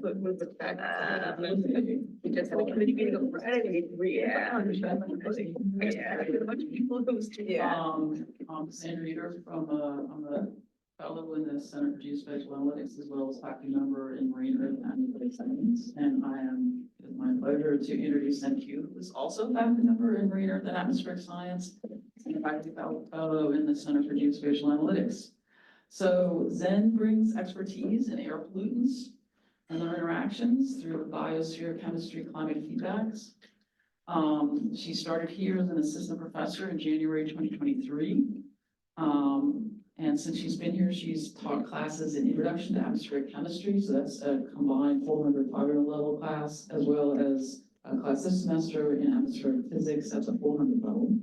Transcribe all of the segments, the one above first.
with the fact that we just had a committee meeting on Friday. Yeah. Yeah. A bunch of people who was Sandra Eater from, I'm a fellow in the Center for Geospatial Analytics as well as faculty member in Marine Earth Analytics Science. And I am, it's my pleasure to introduce NQ, who is also a faculty member in Marine Earth and Atmospheric Science and a faculty fellow in the Center for Geospatial Analytics. So Zhen brings expertise in air pollutants and their interactions through biosphere chemistry climate feedbacks. She started here as an assistant professor in January 2023. And since she's been here, she's taught classes in Introduction to Atmospheric Chemistry. So that's a combined 400, 500 level class, as well as a class this semester in Atmospheric Physics. That's a 400 level.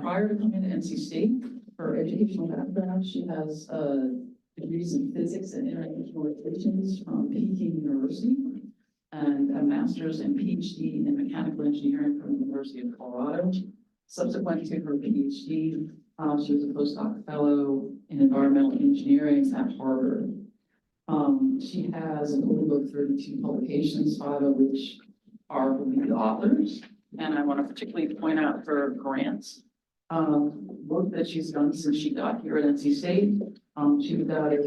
Prior to coming to NC State, her educational background, she has degrees in physics and international relations from Peking University and a master's and PhD in mechanical engineering from the University of Colorado. Subsequent to her PhD, she was a postdoc fellow in environmental engineering at Harvard. She has an total of 32 publications, 5 of which are lead authors. And I want to particularly point out her grants. Work that she's done since she got here at NC State. She got a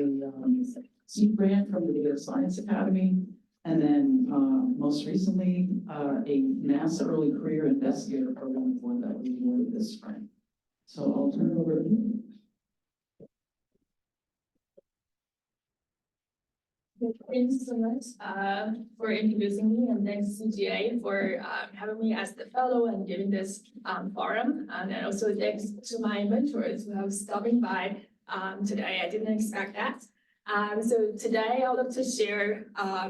seed grant from the Data Science Academy, and then most recently a NASA Early Career Investigator Program award that was awarded this spring. So I'll turn it over to you. Thanks so much for introducing me, and thanks CGA for having me as the fellow and giving this forum. And also thanks to my mentors who have stopping by today. I didn't expect that. So today I would like to share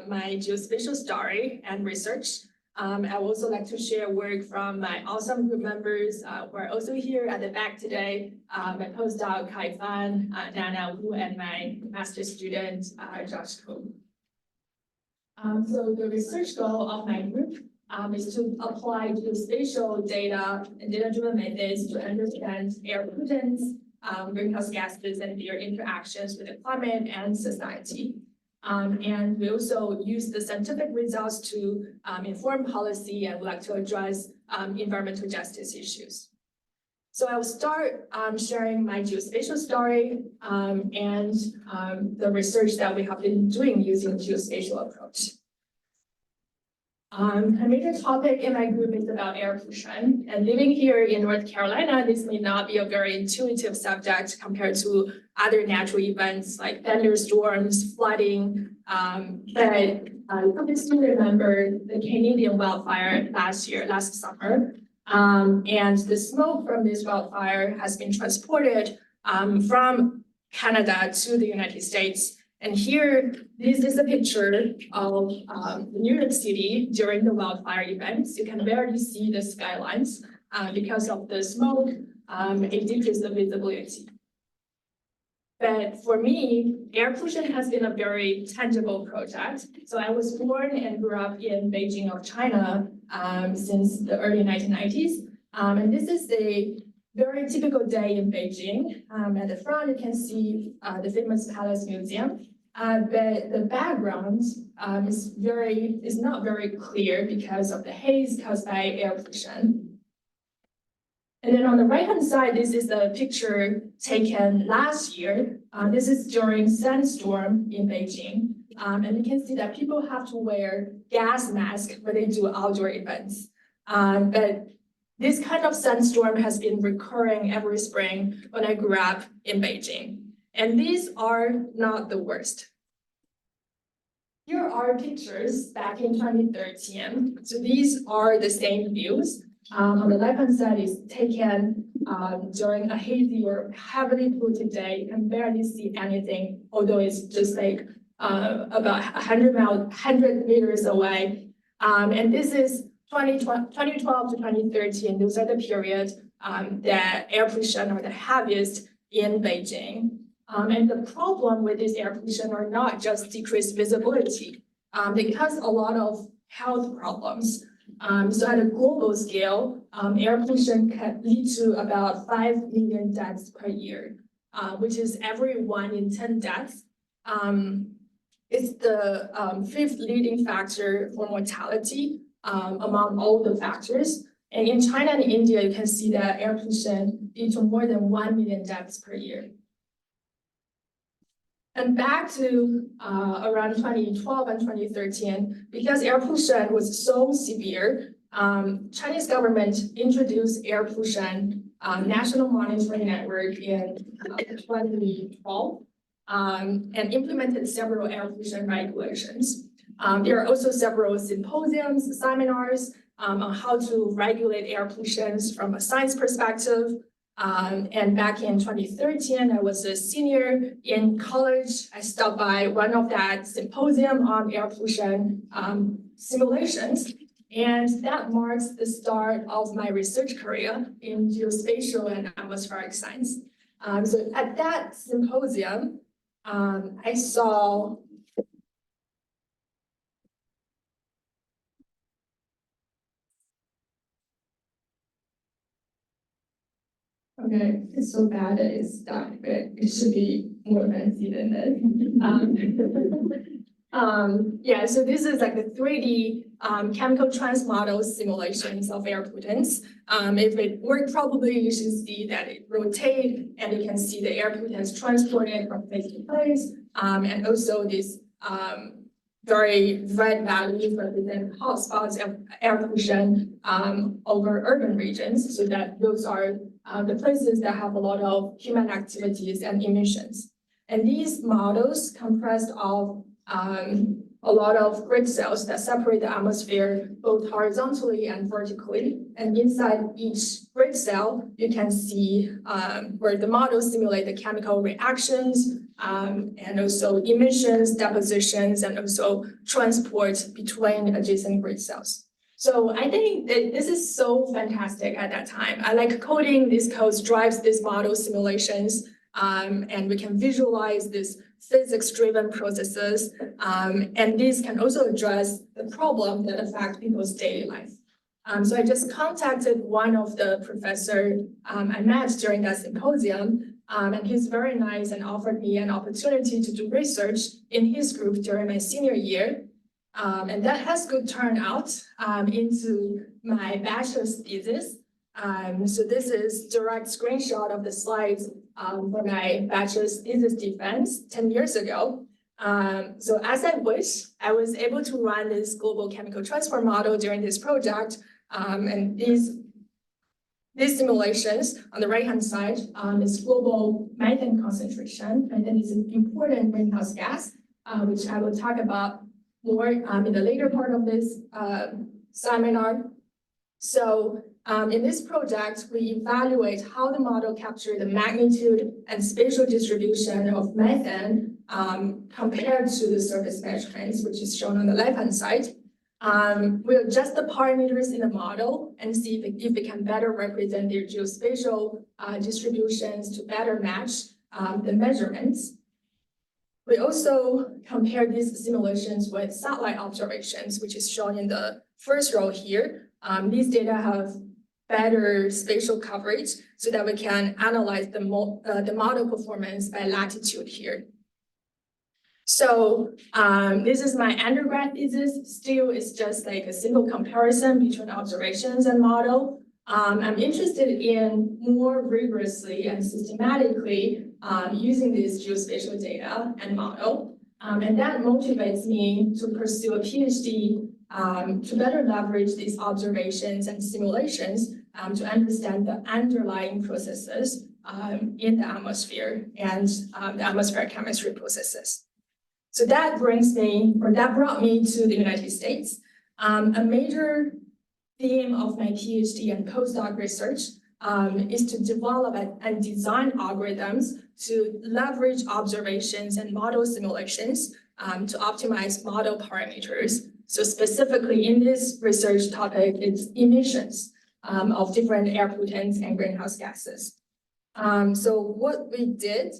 my geospatial story and research. I would also like to share work from my awesome group members who are also here at the back today. My postdoc, Kai Fan, Nana Wu, and my master's student, Josh Ko. So the research goal of my group is to apply geospatial data and data-driven methods to understand air pollutants, greenhouse gases, and their interactions with the climate and society. And we also use the scientific results to inform policy and would like to address environmental justice issues. So I will start sharing my geospatial story and the research that we have been doing using geospatial approach. A major topic in my group is about air pollution. And living here in North Carolina, this may not be a very intuitive subject compared to other natural events like thunderstorms, flooding. But you probably still remember the Canadian wildfire last summer. And the smoke from this wildfire has been transported from Canada to the United States. And here, this is a picture of New York City during the wildfire events. You can barely see the skylines because of the smoke. It decreases the visibility. But for me, air pollution has been a very tangible project. So I was born and grew up in Beijing of China since the early 1990s. And this is a very typical day in Beijing. At the front, you can see the famous Palace Museum. But the background is not very clear because of the haze caused by air pollution. And then on the right-hand side, this is a picture taken last year. This is during sandstorm in Beijing. And you can see that people have to wear gas masks when they do outdoor events. But this kind of sandstorm has been recurring every spring when I grew up in Beijing. And these are not the worst. Here are pictures back in 2013. So these are the same views. On the left-hand side is taken during a hazy or heavily polluted day. You can barely see anything, although it's just like about 100 meters away. And this is 2012 to 2013. Those are the periods that air pollution are the heaviest in Beijing. And the problem with this air pollution are not just decreased visibility. They cause a lot of health problems. So at a global scale, air pollution can lead to about 5 million deaths per year, which is every 1 in 10 deaths It's the fifth leading factor for mortality among all the factors. And in China and India, you can see that air pollution leads to more than 1 million deaths per year. And back to around 2012 and 2013, because air pollution was so severe, Chinese government introduced air pollution national monitoring network in 2012 and implemented several air pollution regulations. There are also several symposiums, seminars on how to regulate air pollution from a science perspective. And back in 2013, I was a senior in college. I stopped by one of that symposium on air pollution simulations. And that marks the start of my research career in geospatial and atmospheric science. So at that symposium, I saw okay, it's so bad that it's stuck, but it should be more fancy than this. Yeah, so this is like the 3D chemical trans model simulations of air pollutants. If it worked properly, you should see that it rotates and you can see the air pollutants transported from place to place. And also this very red values represent hotspots of air pollution over urban regions, so that those are the places that have a lot of human activities and emissions. And these models comprised of a lot of grid cells that separate the atmosphere both horizontally and vertically. And inside each grid cell, you can see where the models simulate the chemical reactions and also emissions, depositions, and also transport between adjacent grid cells. So I think that this is so fantastic at that time. I like coding. These codes drives these model simulations, and we can visualize these physics-driven processes, and these can also address the problem that affect people's daily life. So I just contacted one of the professor I met during that symposium, and he's very nice and offered me an opportunity to do research in his group during my senior year. And that has good turnout into my bachelor's thesis. So this is direct screenshot of the slides for my bachelor's thesis defense 10 years ago. So as I wish, I was able to run this global chemical transfer model during this project. And these simulations on the right-hand side is global methane concentration. Methane is an important greenhouse gas, which I will talk about more in the later part of this seminar. So in this project, we evaluate how the model captured the magnitude and spatial distribution of methane compared to the surface measurements, which is shown on the left-hand side. We adjust the parameters in the model and see if it can better represent their geospatial distributions to better match the measurements. We also compare these simulations with satellite observations, which is shown in the first row here. These data have better spatial coverage so that we can analyze the model performance by latitude here. So this is my undergrad thesis. Still, it's just like a simple comparison between observations and model. I'm interested in more rigorously and systematically using this geospatial data and model. And that motivates me to pursue a PhD to better leverage these observations and simulations to understand the underlying processes in the atmosphere and the atmospheric chemistry processes. So that brought me to the United States. A major theme of my PhD and postdoc research is to develop and design algorithms to leverage observations and model simulations to optimize model parameters. So specifically in this research topic, it's emissions of different air pollutants and greenhouse gases. So what we did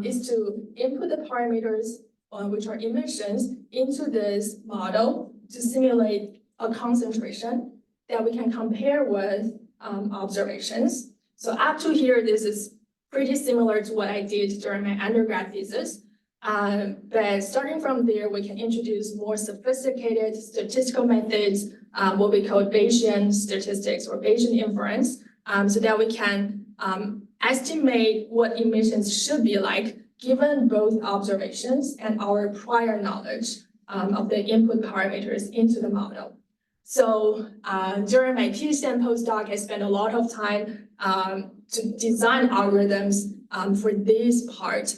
is to input the parameters, which are emissions, into this model to simulate a concentration that we can compare with observations. So up to here, this is pretty similar to what I did during my undergrad thesis. But starting from there, we can introduce more sophisticated statistical methods, what we call Bayesian statistics or Bayesian inference, so that we can estimate what emissions should be like given both observations and our prior knowledge of the input parameters into the model. So during my PhD and postdoc, I spent a lot of time to design algorithms for this part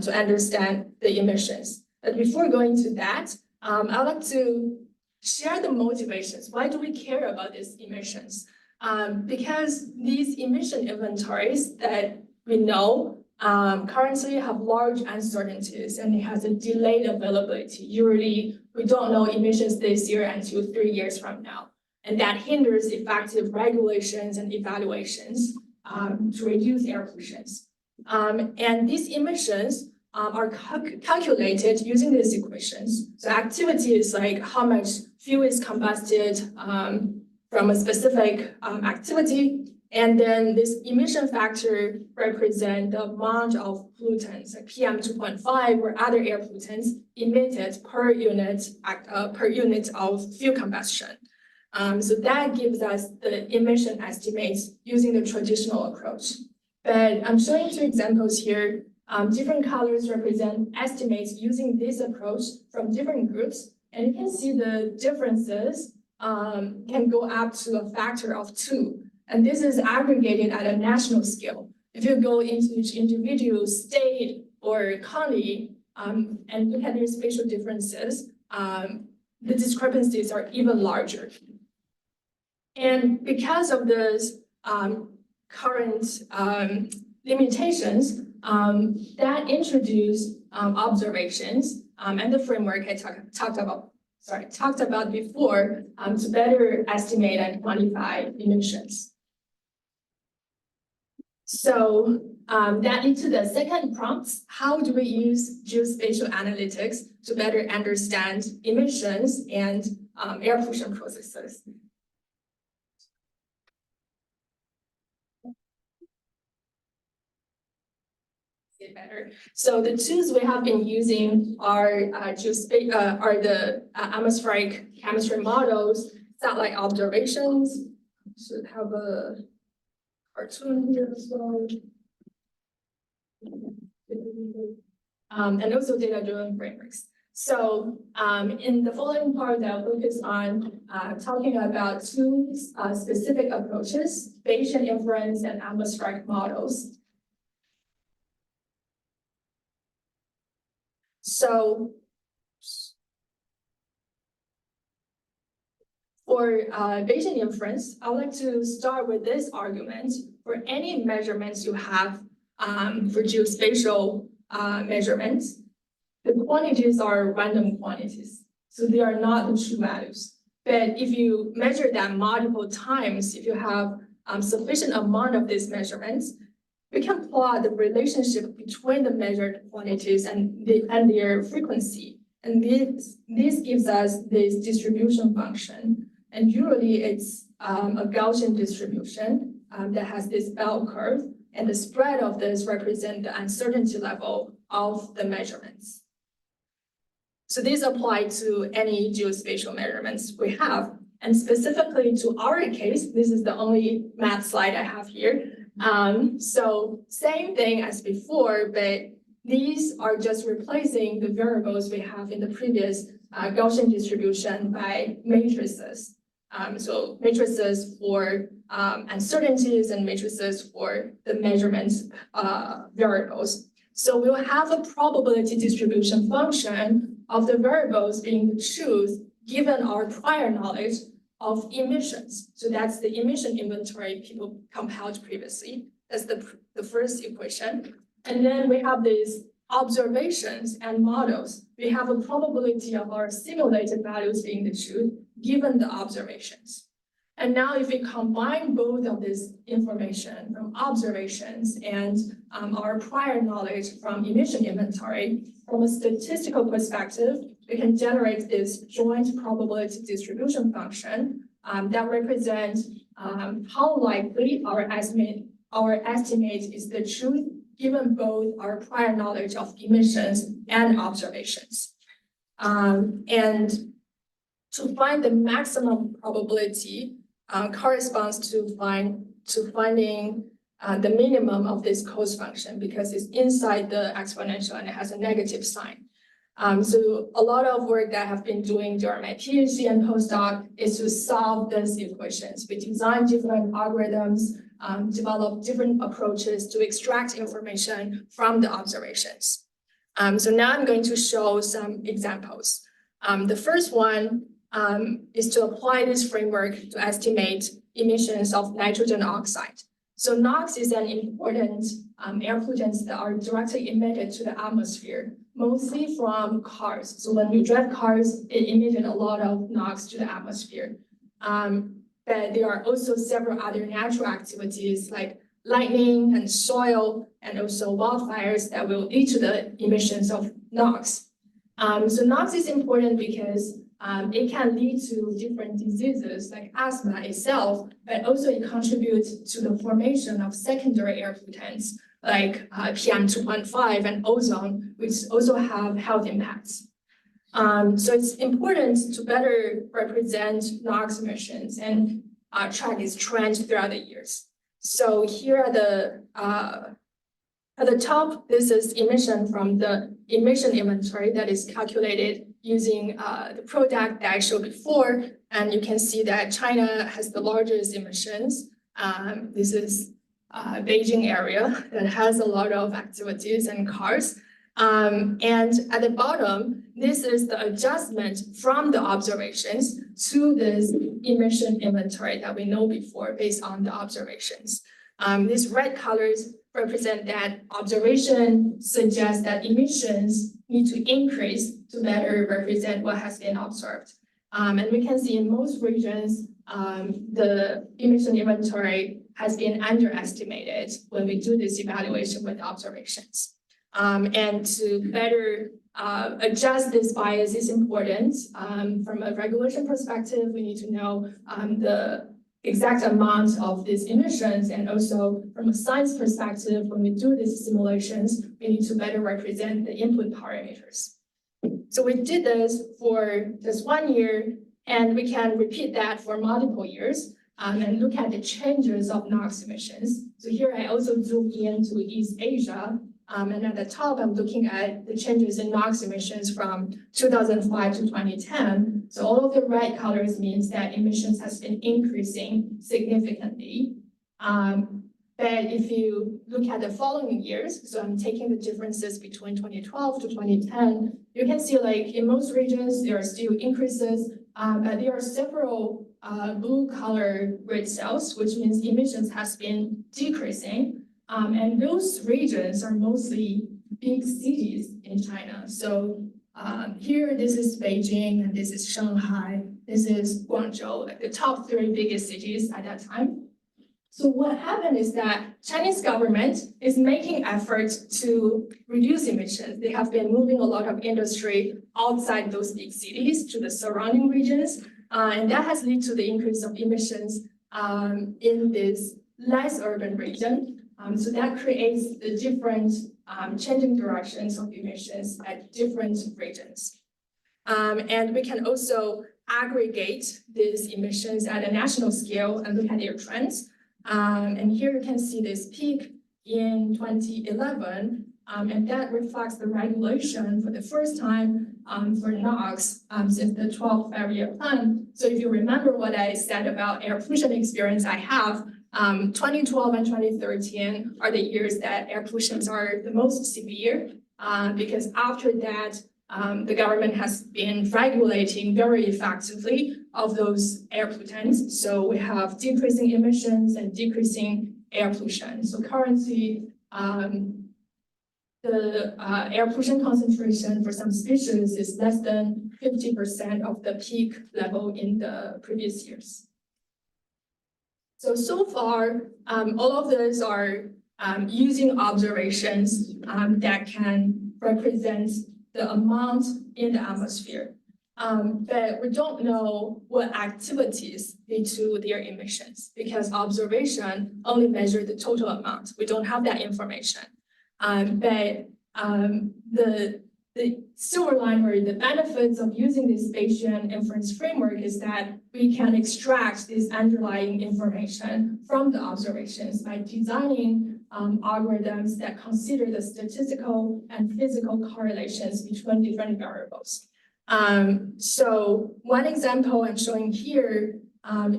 to understand the emissions. But before going to that, I'd like to share the motivations. Why do we care about these emissions? Because these emission inventories that we know currently have large uncertainties and it has a delayed availability. Usually, we don't know emissions this year until 3 years from now. And that hinders effective regulations and evaluations to reduce air pollutions. And these emissions are calculated using these equations. So activity is like how much fuel is combusted from a specific activity. And then this emission factor represents the amount of pollutants, like PM2.5 or other air pollutants emitted per unit of fuel combustion. So that gives us the emission estimates using the traditional approach. But I'm showing 2 examples here. Different colors represent estimates using this approach from different groups. And you can see the differences can go up to a factor of 2. And this is aggregated at a national scale. If you go into each individual state or county and look at their spatial differences, the discrepancies are even larger. And because of this current limitations, that introduce observations and the framework I talked about before to better estimate and quantify emissions. So that leads to the second prompt. How do we use geospatial analytics to better understand emissions and air pollution processes? Better. So the tools we have been using are the atmospheric chemistry models, satellite observations. Should have a cartoon here as well. And also data-driven frameworks. So in the following part, I'll focus on talking about 2 specific approaches, Bayesian inference and atmospheric models. So for Bayesian inference, I would like to start with this argument. For any measurements you have for geospatial measurements, the quantities are random quantities. So they are not the true values. But if you measure that multiple times, if you have sufficient amount of these measurements, we can plot the relationship between the measured quantities and their frequency. And this gives us this distribution function. And usually it's a Gaussian distribution that has this bell curve. And the spread of this represents the uncertainty level of the measurements. So these apply to any geospatial measurements we have. And specifically to our case, this is the only math slide I have here. So same thing as before, but these are just replacing the variables we have in the previous Gaussian distribution by matrices. So matrices for uncertainties and matrices for the measurement variables. So we'll have a probability distribution function of the variables being the truth given our prior knowledge of emissions. So that's the emission inventory people compiled previously. That's the first equation. And then we have these observations and models. We have a probability of our simulated values being the truth given the observations. And now if we combine both of this information from observations and our prior knowledge from emission inventory, from a statistical perspective, we can generate this joint probability distribution function that represents how likely our estimate is the truth given both our prior knowledge of emissions and observations. And to find the maximum probability corresponds to finding the minimum of this cost function because it's inside the exponential and it has a negative sign. So a lot of work that I have been doing during my PhD and postdoc is to solve these equations. We design different algorithms, develop different approaches to extract information from the observations. So now I'm going to show some examples. The first one is to apply this framework to estimate emissions of nitrogen oxide. So NOx is an important air pollutants that are directly emitted to the atmosphere, mostly from cars. So when we drive cars, it emitted a lot of NOx to the atmosphere. But there are also several other natural activities like lightning and soil and also wildfires that will lead to the emissions of NOx. So NOx is important because it can lead to different diseases like asthma itself, but also it contributes to the formation of secondary air pollutants like PM 2.5 and ozone, which also have health impacts. So it's important to better represent NOx emissions and track its trend throughout the years. So here at the top, this is emission from the emission inventory that is calculated using the product that I showed before, and you can see that China has the largest emissions. This is Beijing area that has a lot of activities and cars. And at the bottom, this is the adjustment from the observations to this emission inventory that we know before based on the observations. These red colors represent that observation suggests that emissions need to increase to better represent what has been observed. And we can see in most regions, the emission inventory has been underestimated when we do this evaluation with observations. And to better adjust this bias is important. From a regulation perspective, we need to know the exact amount of these emissions, and also from a science perspective, when we do these simulations, we need to better represent the input parameters. So we did this for just 1 year, and we can repeat that for multiple years and look at the changes of NOx emissions. So here I also zoomed into East Asia, and at the top, I'm looking at the changes in NOx emissions from 2005 to 2010. So all of the red colors means that emissions has been increasing significantly. But if you look at the following years, so I'm taking the differences between 2012 to 2010, you can see like in most regions, there are still increases, but there are several blue color red cells, which means emissions has been decreasing. And those regions are mostly big cities in China. So here, this is Beijing, and this is Shanghai, this is Guangzhou, like the top 3 biggest cities at that time. So what happened is that Chinese government is making efforts to reduce emissions. They have been moving a lot of industry outside those big cities to the surrounding regions, and that has led to the increase of emissions in this less urban region. So that creates the different changing directions of emissions at different regions. And we can also aggregate these emissions at a national scale and look at their trends. And here you can see this peak in 2011, and that reflects the regulation for the first time for NOx since the 12th five-year plan. So if you remember what I said about air pollution experience I have, 2012 and 2013 are the years that air pollutions are the most severe, because after that, the government has been regulating very effectively of those air pollutants. So we have decreasing emissions and decreasing air pollution. So currently, the air pollution concentration for some species is less than 50% of the peak level in the previous years. So far, all of those are using observations that can represent the amount in the atmosphere. But we don't know what activities lead to their emissions because observation only measures the total amount. We don't have that information. The silver line or the benefits of using this Bayesian inference framework is that we can extract this underlying information from the observations by designing algorithms that consider the statistical and physical correlations between different variables. So one example I'm showing here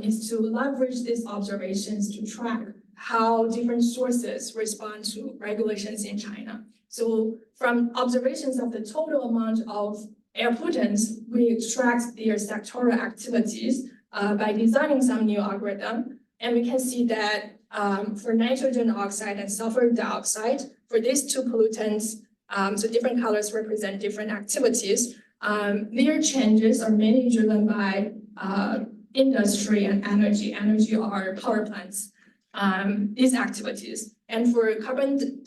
is to leverage these observations to track how different sources respond to regulations in China. So from observations of the total amount of air pollutants, we extract their sectoral activities by designing some new algorithm. And we can see that for nitrogen oxide and sulfur dioxide, for these two pollutants, so different colors represent different activities. Their changes are mainly driven by industry and energy. Energy are power plants, these activities. And for carbon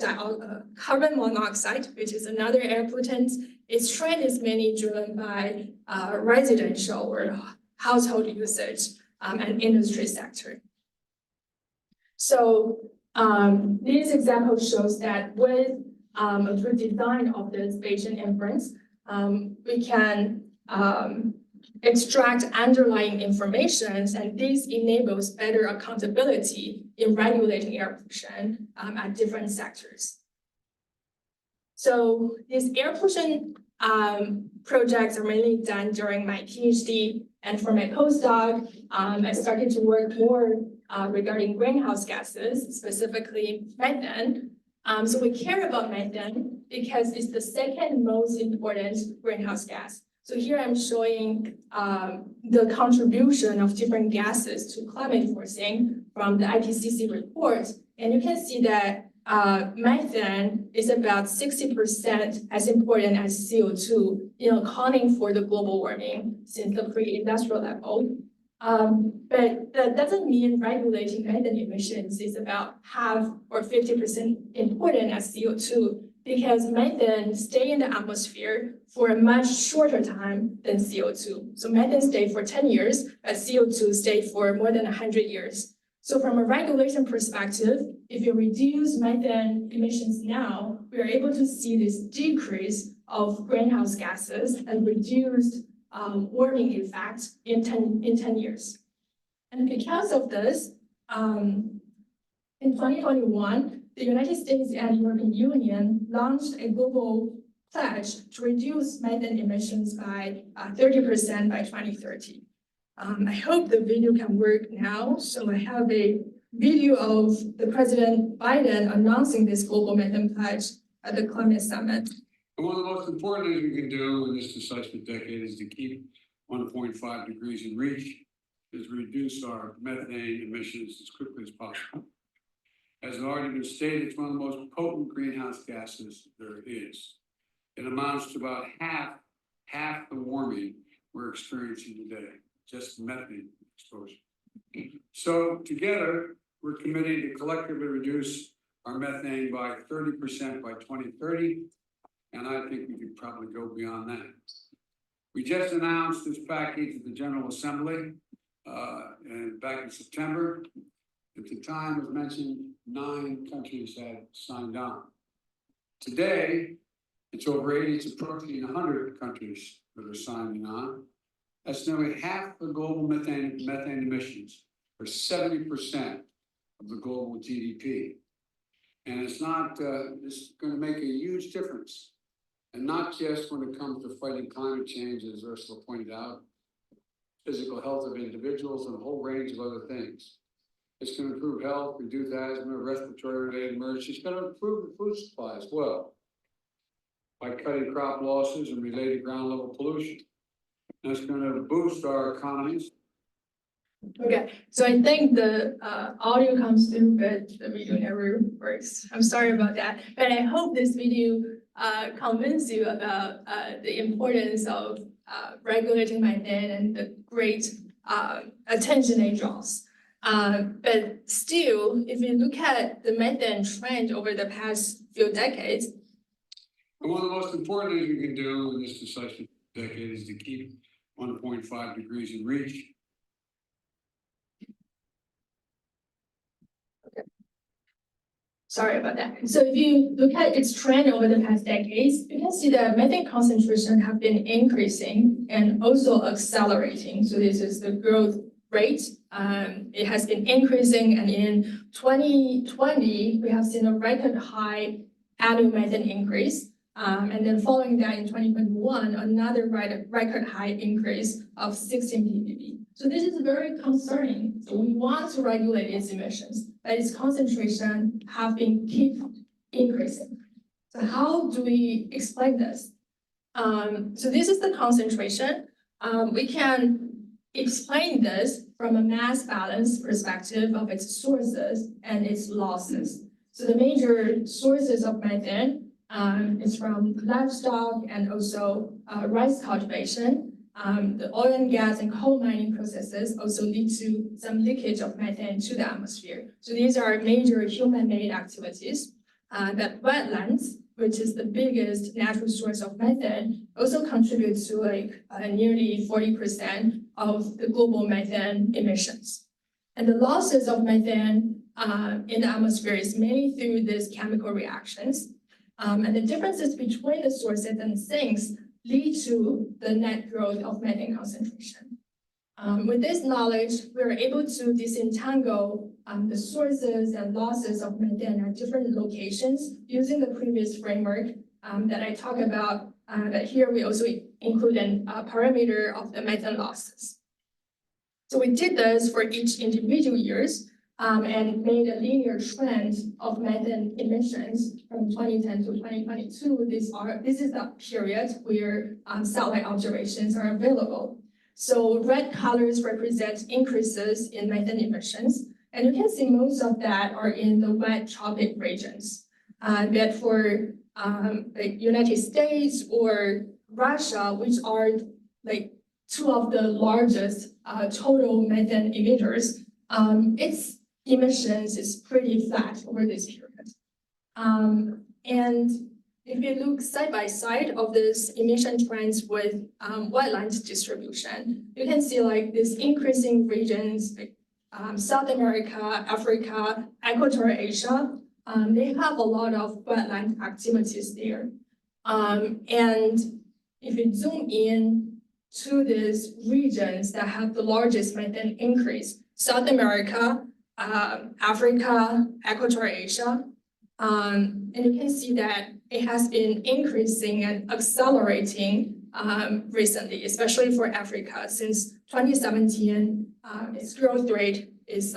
monoxide, which is another air pollutant, its trend is mainly driven by residential or household usage and industry sector. So this example shows that with a good design of this Bayesian inference, we can extract underlying information, and this enables better accountability in regulating air pollution at different sectors. So these air pollution projects are mainly done during my PhD, and for my postdoc, I started to work more regarding greenhouse gases, specifically methane. So we care about methane because it's the second most important greenhouse gas. So here I'm showing the contribution of different gases to climate forcing from the IPCC report. And you can see that methane is about 60% as important as CO2 in accounting for the global warming since the pre-industrial level. But that doesn't mean regulating methane emissions is about half or 50% important as CO2, because methane stay in the atmosphere for a much shorter time than CO2. So methane stayed for 10 years, but CO2 stayed for more than 100 years. So from a regulation perspective, if you reduce methane emissions now, we are able to see this decrease of greenhouse gases and reduced warming effect in 10 years. And because of this, in 2021, the United States and European Union launched a global pledge to reduce methane emissions by 30% by 2030. I hope the video can work now. So I have a video of the President Biden announcing this global methane pledge at the climate summit. And one of the most important things we can do in this decisive decade is to keep 1.5 degrees in reach, is reduce our methane emissions as quickly as possible. As already been stated, it's one of the most potent greenhouse gases there is. It amounts to about half the warming we're experiencing today, just methane exposure. So together, we're committing to collectively reduce our methane by 30% by 2030, and I think we could probably go beyond that. We just announced this package at the General Assembly and back in September. At the time, as mentioned, 9 countries had signed on. Today, it's over 80, it's approaching 100 countries that are signing on. That's nearly half the global methane emissions, or 70% of the global GDP. And it's not, it's going to make a huge difference. And not just when it comes to fighting climate change, as Ursula pointed out, physical health of individuals, and a whole range of other things. It's going to improve health, reduce asthma, respiratory-related emergencies. It's going to improve the food supply as well by cutting crop losses and related ground-level pollution. And it's going to boost our economies. Okay, so I think the audio comes through, but the video never works. I'm sorry about that, but I hope this video convinces you about the importance of regulating methane and the great attention it draws. But still, if you look at the methane trend over the past few decades. And one of the most important things we can do in this decisive decade is to keep 1.5 degrees in reach. Sorry about that. So if you look at its trend over the past decades, you can see that methane concentration have been increasing and also accelerating. So this is the growth rate. It has been increasing, and in 2020, we have seen a record high annual methane increase. And then following that in 2021, another record high increase of 16 ppb. So this is very concerning. So we want to regulate its emissions, but its concentration have been keep increasing. So how do we explain this? So this is the concentration. We can explain this from a mass balance perspective of its sources and its losses. So the major sources of methane is from livestock and also rice cultivation. The oil and gas and coal mining processes also lead to some leakage of methane to the atmosphere. So these are major human-made activities. That wetlands, which is the biggest natural source of methane, also contributes to nearly 40% of the global methane emissions. And the losses of methane in the atmosphere is mainly through these chemical reactions. And the differences between the sources and sinks lead to the net growth of methane concentration. With this knowledge, we are able to disentangle the sources and losses of methane at different locations using the previous framework that I talked about, but here we also include a parameter of the methane losses. So we did this for each individual years and made a linear trend of methane emissions from 2010 to 2022. This is the period where satellite observations are available. So red colors represent increases in methane emissions, and you can see most of that are in the wet tropic regions. But for the United States or Russia, which are two of the largest total methane emitters, its emissions is pretty flat over this period. And if you look side by side of this emission trends with wetlands distribution, you can see this increasing regions, South America, Africa, Equatorial Asia, they have a lot of wetland activities there. And if you zoom in to these regions that have the largest methane increase, South America, Africa, Equatorial Asia, and you can see that it has been increasing and accelerating recently, especially for Africa. Since 2017, its growth rate is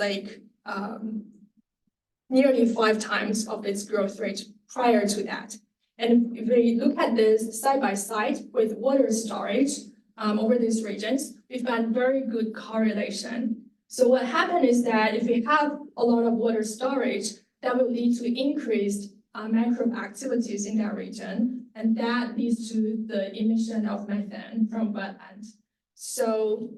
nearly 5 times of its growth rate prior to that. And if we look at this side by side with water storage over these regions, we find very good correlation. So what happened is that if we have a lot of water storage, that will lead to increased microbe activities in that region, and that leads to the emission of methane from wetlands. So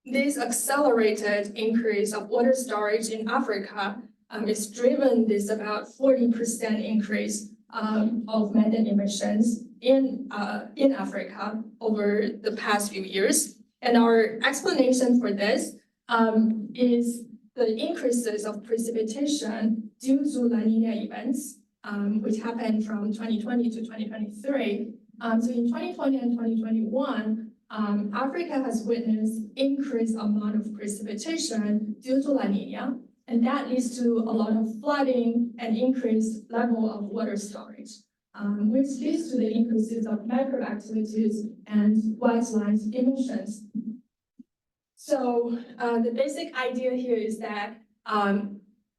this accelerated increase of water storage in Africa is driven this about 40% increase of methane emissions in Africa over the past few years. And our explanation for this is the increases of precipitation due to La Nina events, which happened from 2020 to 2023. So in 2020 and 2021, Africa has witnessed increased amount of precipitation due to La Nina, and that leads to a lot of flooding and increased level of water storage, which leads to the increases of micro activities and wetlands emissions. So the basic idea here is that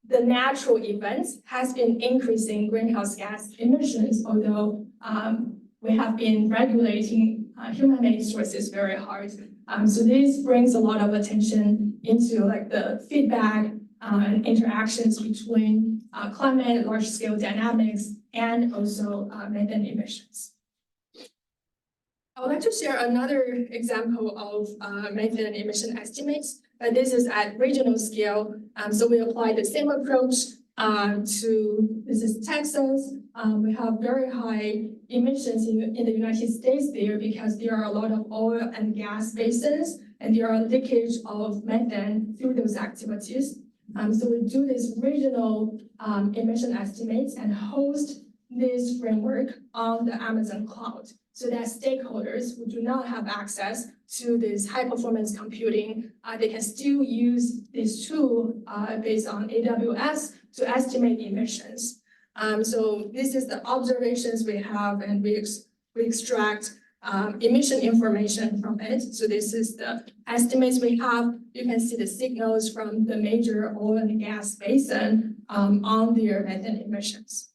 the natural events has been increasing greenhouse gas emissions, although we have been regulating human-made sources very hard. So this brings a lot of attention into the feedback and interactions between climate, large-scale dynamics, and also methane emissions. I would like to share another example of methane emission estimates, but this is at regional scale. So we apply the same approach this is Texas. We have very high emissions in the United States there because there are a lot of oil and gas basins, and there are leakage of methane through those activities. So we do this regional emission estimates and host this framework on the Amazon cloud so that stakeholders who do not have access to this high performance computing, they can still use this tool based on AWS to estimate emissions. So this is the observations we have, and we extract emission information from it. So this is the estimates we have. You can see the signals from the major oil and gas basin on their methane emissions.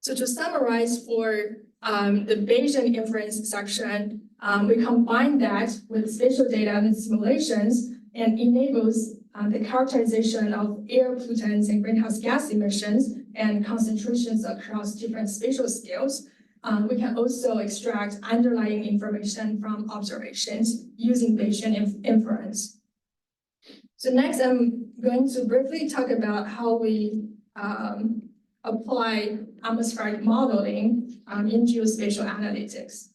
So to summarize for the Bayesian inference section, we combine that with spatial data and simulations and enables the characterization of air pollutants and greenhouse gas emissions and concentrations across different spatial scales. We can also extract underlying information from observations using Bayesian inference. So next, I'm going to briefly talk about how we apply atmospheric modeling in geospatial analytics.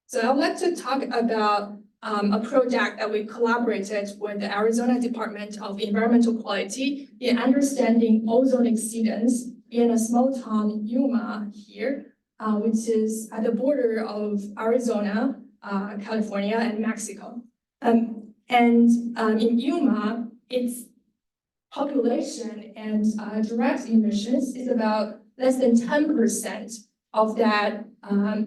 So I'd like to talk about a project that we collaborated with the Arizona Department of Environmental Quality in understanding ozone exceedance in a small town, Yuma, here, which is at the border of Arizona, California, and Mexico. In Yuma, its population and direct emissions is about less than 10% of that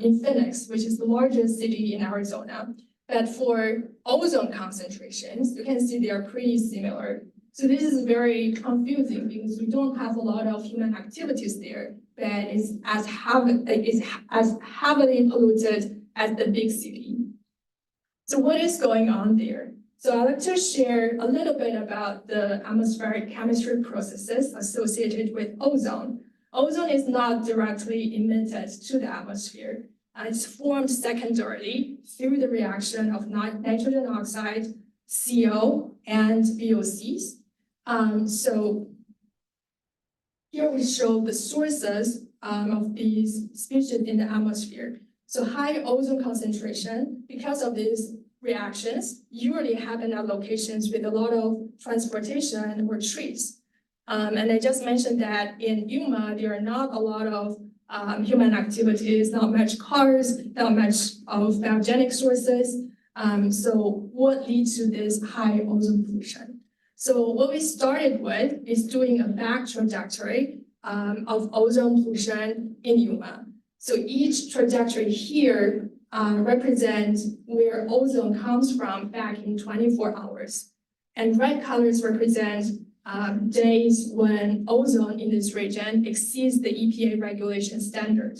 in Phoenix, which is the largest city in Arizona. But for ozone concentrations, you can see they are pretty similar. So this is very confusing because we don't have a lot of human activities there, but it's as heavily polluted as the big city. So what is going on there? So I'd like to share a little bit about the atmospheric chemistry processes associated with ozone. Ozone is not directly emitted to the atmosphere. It's formed secondarily through the reaction of nitrogen oxide, CO, and VOCs. So here we show the sources of these species in the atmosphere. So high ozone concentration, because of these reactions, usually happen at locations with a lot of transportation or trees. And I just mentioned that in Yuma, there are not a lot of human activities, not much cars, not much of biogenic sources. So what leads to this high ozone pollution? So what we started with is doing a back trajectory of ozone pollution in Yuma. So each trajectory here represents where ozone comes from back in 24 hours. And red colors represent days when ozone in this region exceeds the EPA regulation standard.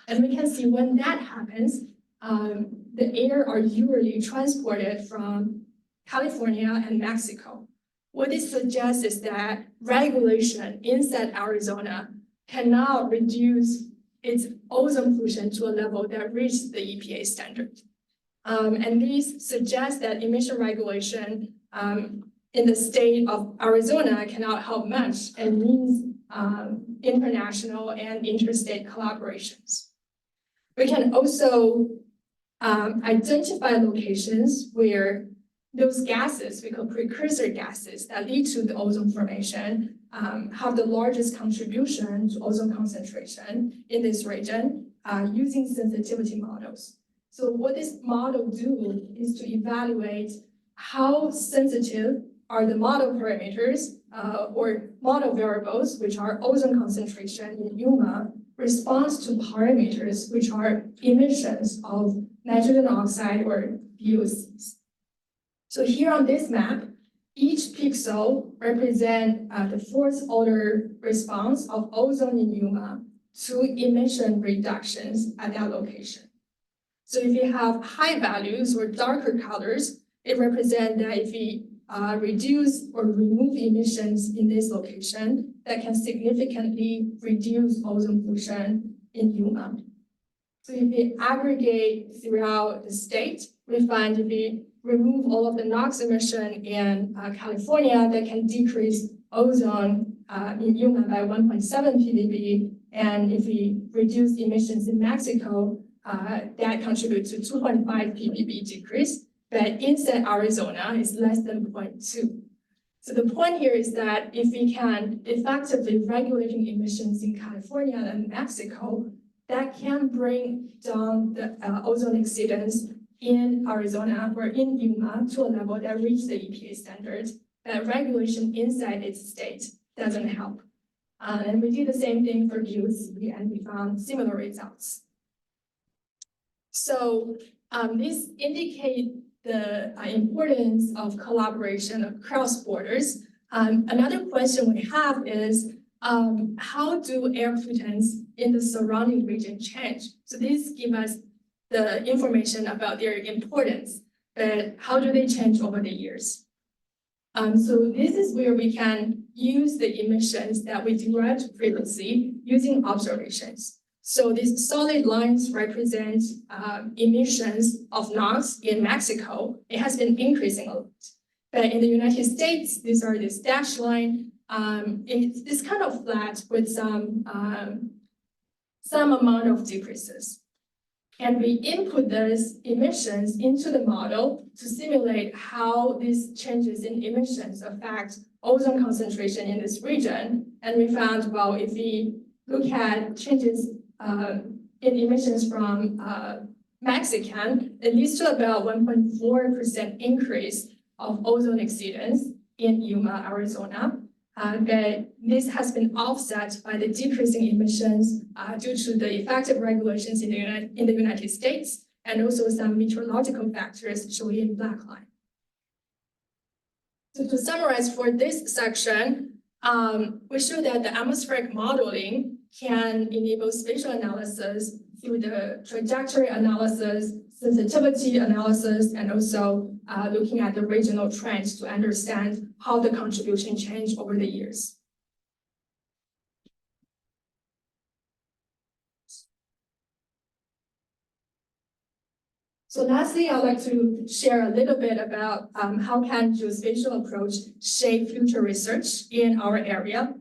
And we can see when that happens, the air are usually transported from California and Mexico. What this suggests is that regulation inside Arizona cannot reduce its ozone pollution to a level that reaches the EPA standard. And this suggests that emission regulation in the state of Arizona cannot help much and needs international and interstate collaborations. We can also identify locations where those gases, we call precursor gases that lead to the ozone formation, have the largest contribution to ozone concentration in this region using sensitivity models. So what this model do is to evaluate how sensitive are the model parameters or model variables, which are ozone concentration in Yuma, response to parameters, which are emissions of nitrogen oxide or VOCs. So here on this map, each pixel represents the fourth order response of ozone in Yuma to emission reductions at that location. So if you have high values or darker colors, it represents that if we reduce or remove emissions in this location, that can significantly reduce ozone pollution in Yuma. So if we aggregate throughout the state, we find if we remove all of the NOx emission in California, that can decrease ozone in Yuma by 1.7 ppb. And if we reduce emissions in Mexico, that contributes to 2.5 ppb decrease. But inside Arizona, it's less than 0.2. So the point here is that if we can effectively regulating emissions in California and Mexico, that can bring down the ozone exceedance in Arizona or in Yuma to a level that reaches the EPA standard. That regulation inside its state doesn't help. And we did the same thing for geoscopy, and we found similar results. So this indicate the importance of collaboration across borders. Another question we have is, how do air pollutants in the surrounding region change? So this gives us the information about their importance, but how do they change over the years? So this is where we can use the emissions that we derived previously using observations. So these solid lines represent emissions of NOx in Mexico. It has been increasing a lot. But in the United States, these are this dashed line. It's kind of flat with some amount of decreases. And we input those emissions into the model to simulate how these changes in emissions affect ozone concentration in this region. And we found, well, if we look at changes in emissions from Mexican, it leads to about 1.4% increase of ozone exceedance in Yuma, Arizona. But this has been offset by the decreasing emissions due to the effective regulations in the United States, and also some meteorological factors shown in black line. So to summarize for this section, we show that the atmospheric modeling can enable spatial analysis through the trajectory analysis, sensitivity analysis, and also looking at the regional trends to understand how the contribution changed over the years. So lastly, I'd like to share a little bit about how can geospatial approach shape future research in our area.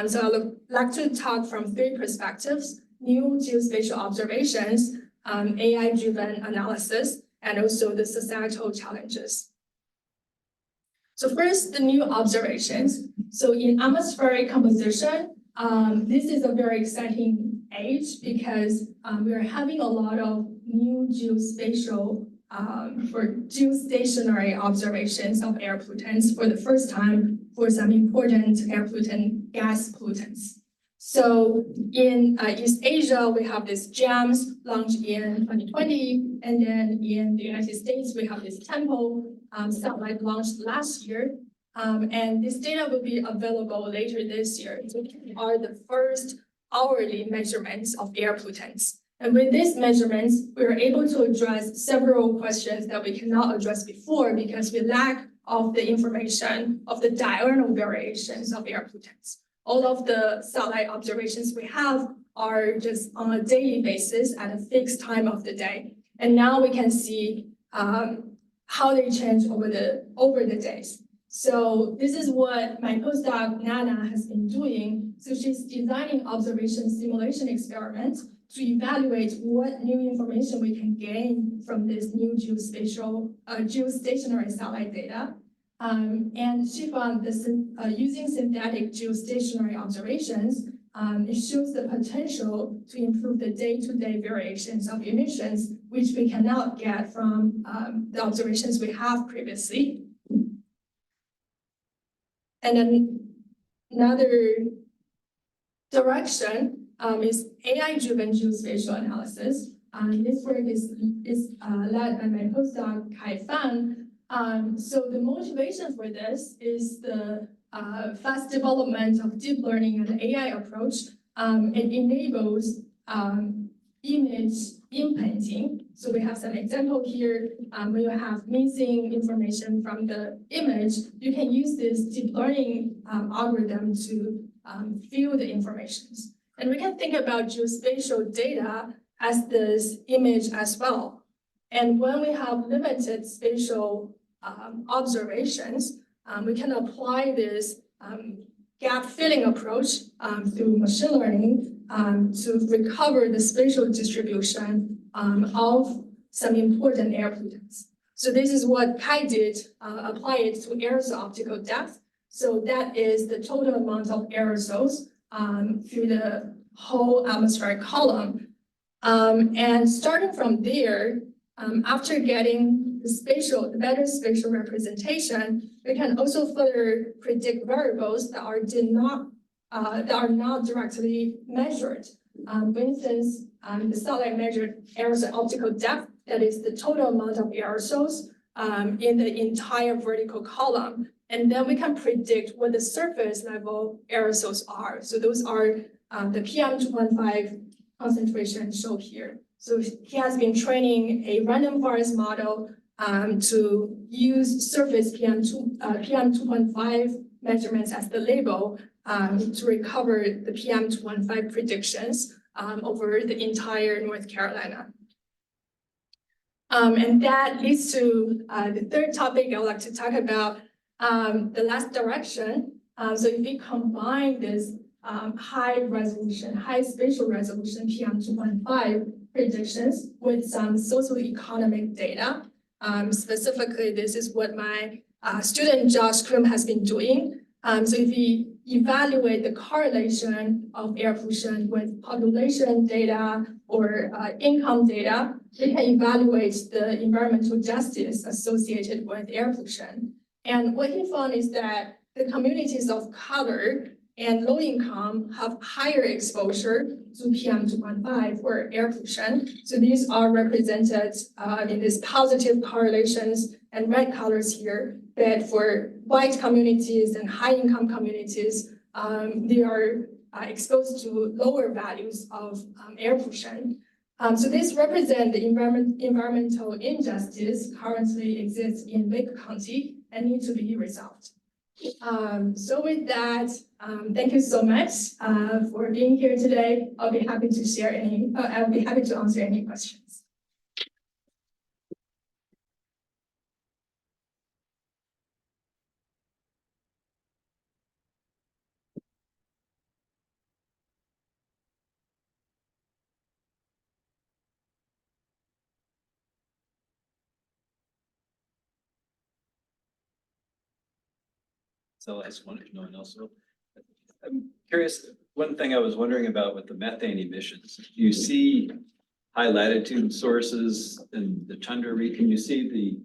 So I would like to talk from three perspectives: new geospatial observations, AI-driven analysis, and also the societal challenges. So first, the new observations. So in atmospheric composition, this is a very exciting age because we are having a lot of new geospatial for geostationary observations of air pollutants for the first time for some important air pollutant gas pollutants. So in East Asia, we have this GEMS launched in 2020, and then in the United States, we have this Tempo satellite launched last year. And this data will be available later this year. So these are the first hourly measurements of air pollutants. And with these measurements, we are able to address several questions that we cannot address before because we lack of the information of the diurnal variations of air pollutants. All of the satellite observations we have are just on a daily basis at a fixed time of the day. And now we can see how they change over the days. So this is what my postdoc, Nana, has been doing. So she's designing observation simulation experiments to evaluate what new information we can gain from this new geospatial, geostationary satellite data. And she found this using synthetic geostationary observations, it shows the potential to improve the day-to-day variations of emissions, which we cannot get from the observations we have previously. And then another direction is AI-driven geospatial analysis. This work is led by my postdoc, Kai Fan. So the motivation for this is the fast development of deep learning and AI approach. It enables image imprinting. So we have some example here. When you have missing information from the image, you can use this deep learning algorithm to fill the informations. And we can think about geospatial data as this image as well. And when we have limited spatial observations, we can apply this gap filling approach through machine learning to recover the spatial distribution of some important air pollutants. So this is what Kai did, apply it to aerosol optical depth. So that is the total amount of aerosols through the whole atmospheric column. And starting from there, after getting the better spatial representation, we can also further predict variables that are not directly measured. For instance, the satellite measured aerosol optical depth, that is the total amount of aerosols in the entire vertical column. And then we can predict what the surface level aerosols are. So those are the PM2.5 concentration shown here. So he has been training a random forest model to use surface PM2.5 measurements as the label to recover the PM2.5 predictions over the entire North Carolina. And that leads to the third topic I would like to talk about, the last direction. So if we combine this high spatial resolution PM2.5 predictions with some socioeconomic data, specifically this is what my student Josh Krum has been doing. So if we evaluate the correlation of air pollution with population data or income data, we can evaluate the environmental justice associated with air pollution. And what he found is that the communities of color and low income have higher exposure to PM2.5 or air pollution. So these are represented in these positive correlations and red colors here. But for white communities and high income communities, they are exposed to lower values of air pollution. So this represents the environmental injustice currently exists in Lake County and need to be resolved. So with that, thank you so much for being here today. I'll be happy to answer any questions. So I just wanted to know, and also, I'm curious, one thing I was wondering about with the methane emissions, do you see high latitude sources in the tundra region? Can you see the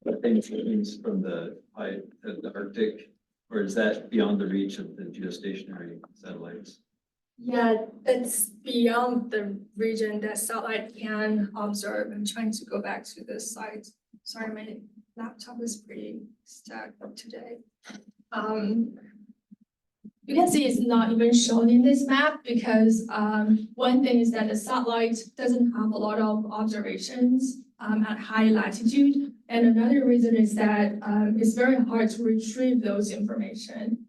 methane emissions from the Arctic, or is that beyond the reach of the geostationary satellites? Yeah, that's beyond the region that satellite can observe. I'm trying to go back to the slide. Sorry, my laptop is pretty stuck up today. You can see it's not even shown in this map because one thing is that the satellite doesn't have a lot of observations at high latitude. And another reason is that it's very hard to retrieve those information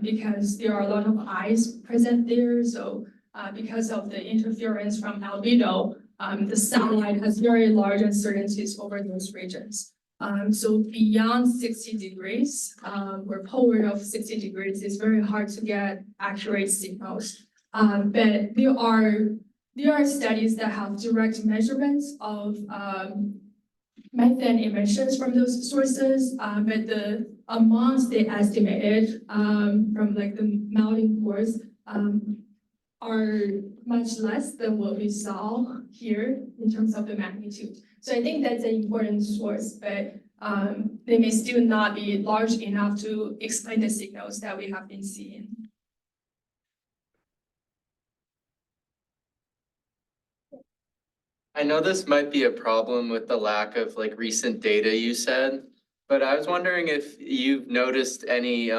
because there are a lot of ice present there. So because of the interference from albedo, the satellite has very large uncertainties over those regions. So beyond 60 degrees, or polar of 60 degrees, it's very hard to get accurate signals. But there are studies that have direct measurements of methane emissions from those sources, but the amounts they estimated from like the melting cores are much less than what we saw here in terms of the magnitude. So I think that's an important source, but they may still not be large enough to explain the signals that we have been seeing. I know this might be a problem with the lack of like recent data you said, but I was wondering if you've noticed any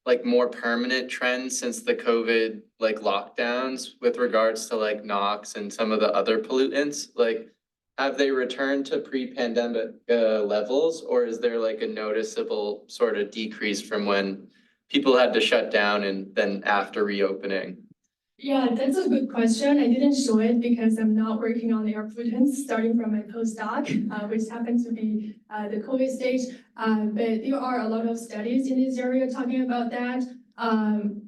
like more permanent trends since the COVID like lockdowns with regards to like NOx and some of the other pollutants. Like, have they returned to pre-pandemic levels, or is there like a noticeable sort of decrease from when people had to shut down and then after reopening? Yeah, that's a good question. I didn't show it because I'm not working on air pollutants starting from my postdoc, which happens to be the COVID stage. But there are a lot of studies in this area talking about that.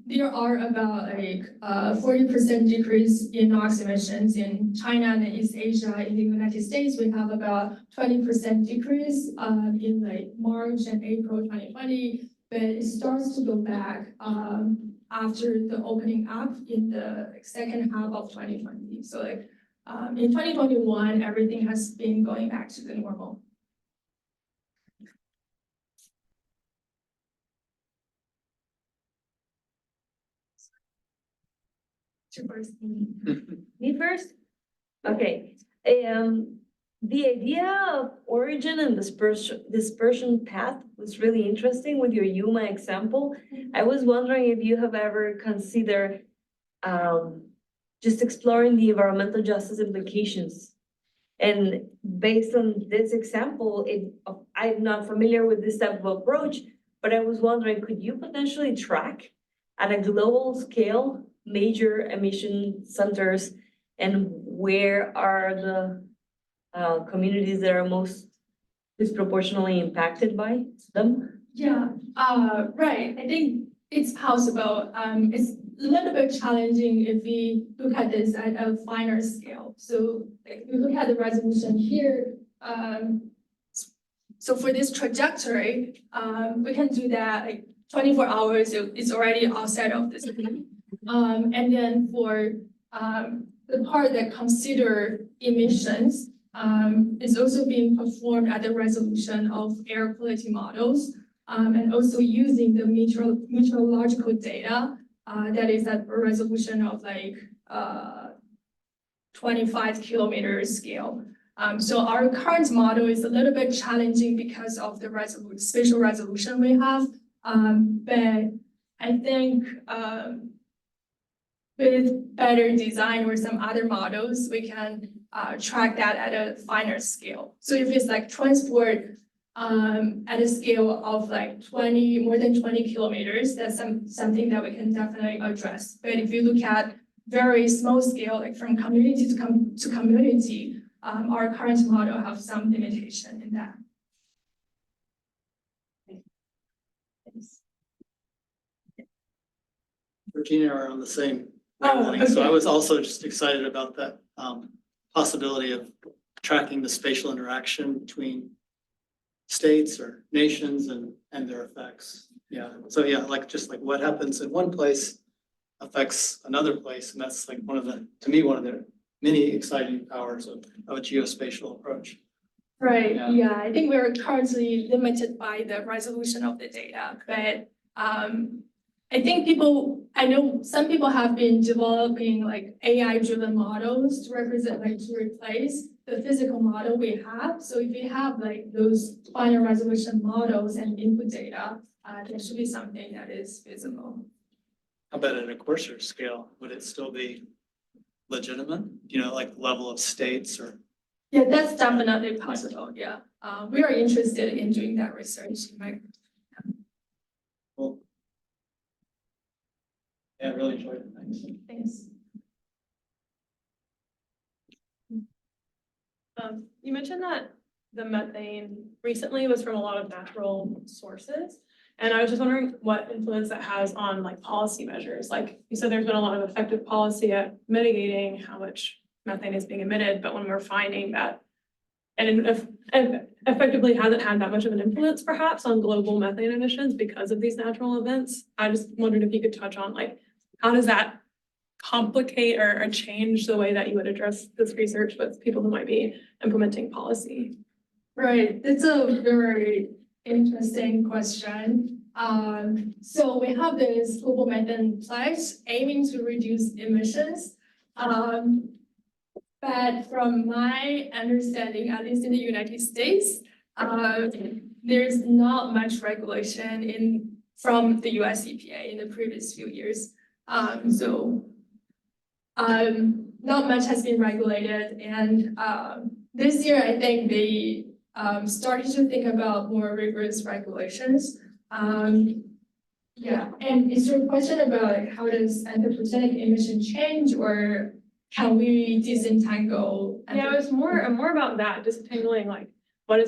There are about like 40% decrease in NOx emissions in China and East Asia. In the United States, we have about 20% decrease in like March and April 2020. but it starts to go back after the opening up in the second half of 2020. So like in 2021, everything has been going back to the normal. Me first? Okay, the idea of origin and dispersion path was really interesting with your Yuma example. I was wondering if you have ever considered just exploring the environmental justice implications. And based on this example, I'm not familiar with this type of approach, but I was wondering, could you potentially track at a global scale major emission centers and where are the communities that are most disproportionately impacted by them? Yeah, right. I think it's possible. It's a little bit challenging if we look at this at a finer scale. So if we look at the resolution here, so for this trajectory, we can do that like 24 hours, it's already outside of this. And then for the part that consider emissions, is also being performed at the resolution of air quality models, and also using the meteorological data that is at a resolution of like 25 kilometer scale. So our current model is a little bit challenging because of the spatial resolution we have, but I think with better design or some other models, we can track that at a finer scale. So if it's like transport at a scale of like more than 20 kilometers, that's something that we can definitely address. But if you look at very small scale, like from community to community, our current model have some limitation in that. Virginia are on the same Oh, wavelength, so I okay. was also just excited about that possibility of tracking the spatial interaction between states or nations and their effects. Yeah, so yeah, just like what happens in one place affects another place, and that's like to me, one of the many exciting powers of a geospatial approach. Right, Yeah. yeah, I think we're currently limited by the resolution of the data, but I think I know some people have been developing like AI-driven models to replace the physical model we have. So if we have like those finer resolution models and input data, there should be something that is visible. How about at a coarser scale? Would it still be legitimate? Like level of states or? Yeah, that's definitely possible, yeah. We are interested in doing that research. Cool. Yeah, I really enjoyed it. Thanks. Thanks. You mentioned that the methane recently was from a lot of natural sources. And I was just wondering what influence that has on like policy measures. Like you said, there's been a lot of effective policy at mitigating how much methane is being emitted, but when we're finding that and effectively hasn't had that much of an influence perhaps on global methane emissions because of these natural events. I just wondered if you could touch on like, how does that complicate or change the way that you would address this research with people who might be implementing policy? Right, that's a very interesting question. So we have this global methane pledge aiming to reduce emissions. But from my understanding, at least in the United States, there's not much regulation from the US EPA in the previous few years. Not much has been regulated, and this year I think they started to think about more rigorous regulations. Yeah, and is your question about like how does anthropogenic emission change, or can we disentangle? Yeah, it was more about that, disentangling like what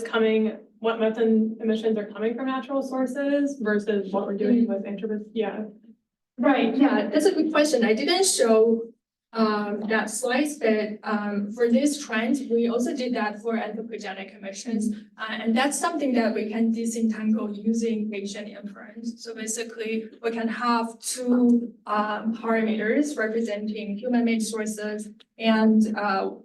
methane emissions are coming from natural sources versus what we're doing with anthropogenic. Yeah. Right, yeah, that's a good question. I didn't show that slides, but for this trend, we also did that for anthropogenic emissions. And that's something that we can disentangle using Bayesian inference. So basically, we can have two parameters representing human-made sources and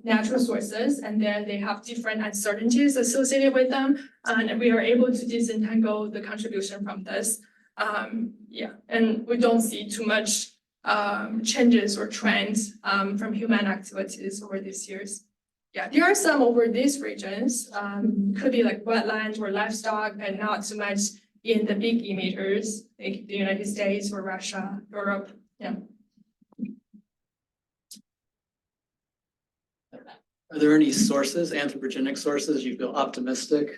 natural sources, and then they have different uncertainties associated with them. And we are able to disentangle the contribution from this. Yeah, and we don't see too much changes or trends from human activities over these years. Yeah, there are some over these regions, could be like wetlands or livestock, and not so much in the big emitters, like the United States or Russia, Europe. Yeah. Are there any sources, anthropogenic sources you feel optimistic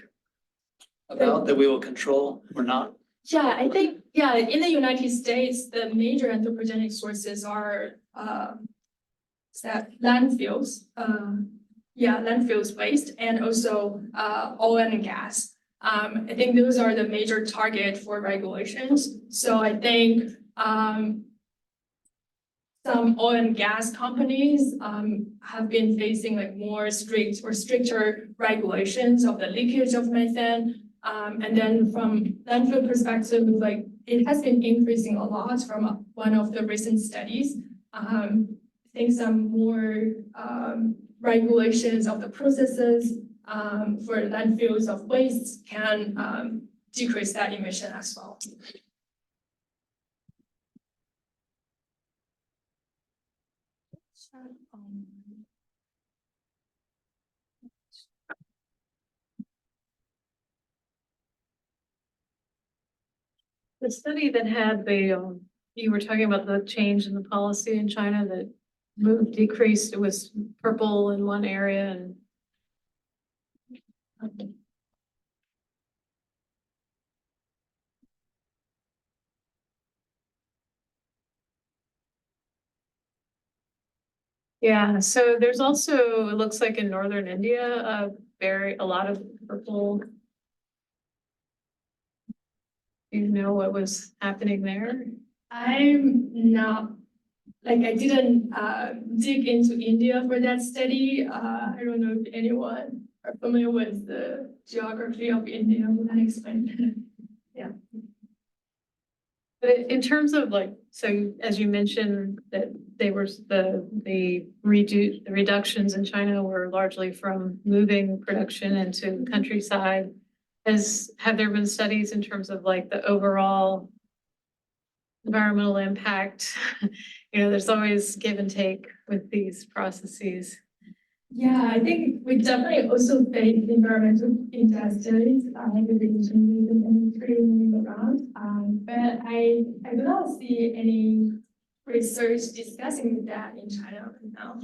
about that we will control or not? Yeah, I think, yeah, in the United States, the major anthropogenic sources are landfills, landfills waste, and also oil and gas. I think those are the major target for regulations. So I think some oil and gas companies have been facing like more strict or stricter regulations of the leakage of methane. And then from landfill perspective, like it has been increasing a lot from one of the recent studies. I think some more regulations of the processes for landfills of waste can decrease that emission as well. The study that had the, you were talking about the change in the policy in China that decreased, it was purple in one area and. Yeah, so there's also, it looks like in northern India, a lot of purple. You know what was happening there? I'm not, like I didn't dig into India for that study. I don't know if anyone are familiar with the geography of India, who can explain. Yeah. But in terms of like, so as you mentioned that they were the reductions in China were largely from moving production into countryside. Have there been studies in terms of like the overall environmental impact? You know, there's always give and take with these processes. Yeah, I think we definitely also face environmental injustice, like the region and moving around. But I do not see any research discussing that in China right now.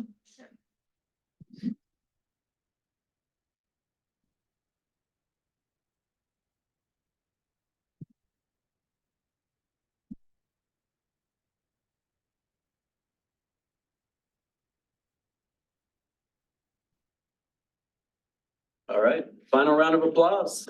All right, final round of applause.